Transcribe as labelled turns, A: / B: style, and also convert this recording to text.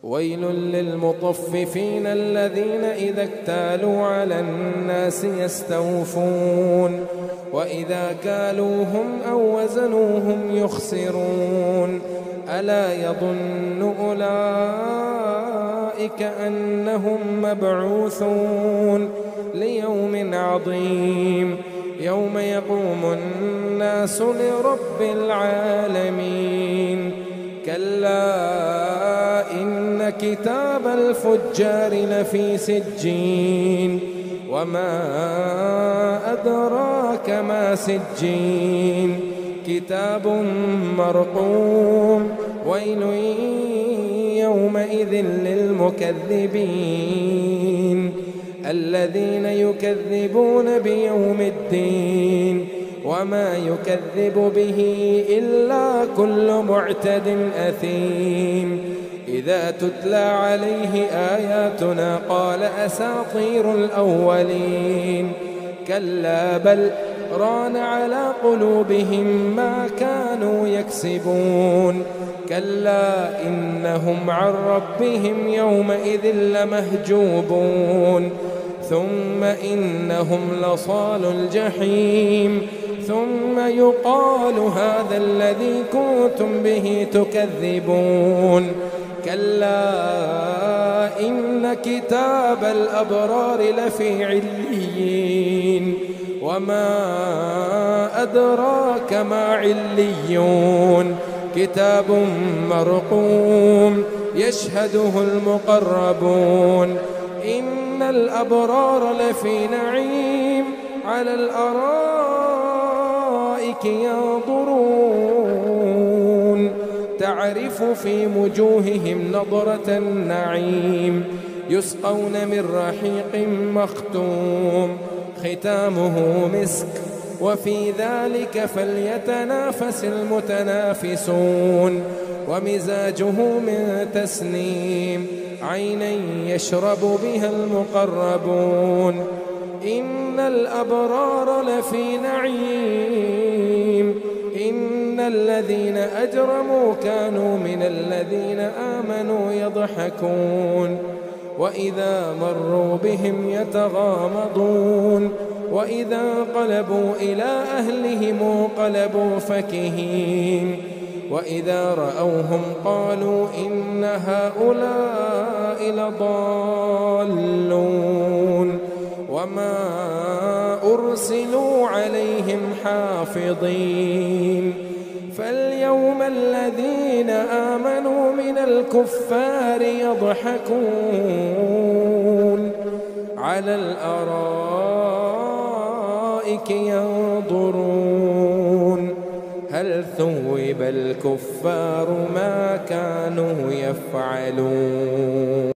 A: ويل للمطففين الذين إذا اكتالوا على الناس يستوفون وإذا كالوهم أو وزنوهم يخسرون ألا يظن أولئك أنهم مبعوثون ليوم عظيم يوم يقوم الناس لرب العالمين كلا إن كتاب الفجار لفي سجين وما أدراك ما سجين كتاب مرقوم ويل يومئذ للمكذبين الذين يكذبون بيوم الدين وما يكذب به إلا كل معتد أثيم إذا تتلى عليه آياتنا قال أساطير الأولين كلا بل ران على قلوبهم ما كانوا يكسبون كلا إنهم عن ربهم يومئذ لمهجوبون ثم إنهم لصال الجحيم ثم يقال هذا الذي كنتم به تكذبون كلا إن كتاب الأبرار لفي عليين وما أدراك ما عليون كتاب مرقوم يشهده المقربون إن الأبرار لفي نعيم على الأرائك ينظرون تعرف في وجوههم نضرة النعيم يسقون من رحيق مختوم ختامه مسك وفي ذلك فليتنافس المتنافسون ومزاجه من تسنيم عينا يشرب بها المقربون إن الأبرار لفي نعيم إن الذين أجرموا كانوا من الذين آمنوا يضحكون وإذا مروا بهم يتغامضون وإذا انقلبوا إلى أهلهم انقلبوا فكهين وإذا رأوهم قالوا إن هؤلاء لضالون وما أرسلوا عليهم حافظين فاليوم الذين آمنوا من الكفار يضحكون على الأرائك ينظرون هل ثوب الكفار ما كانوا يفعلون.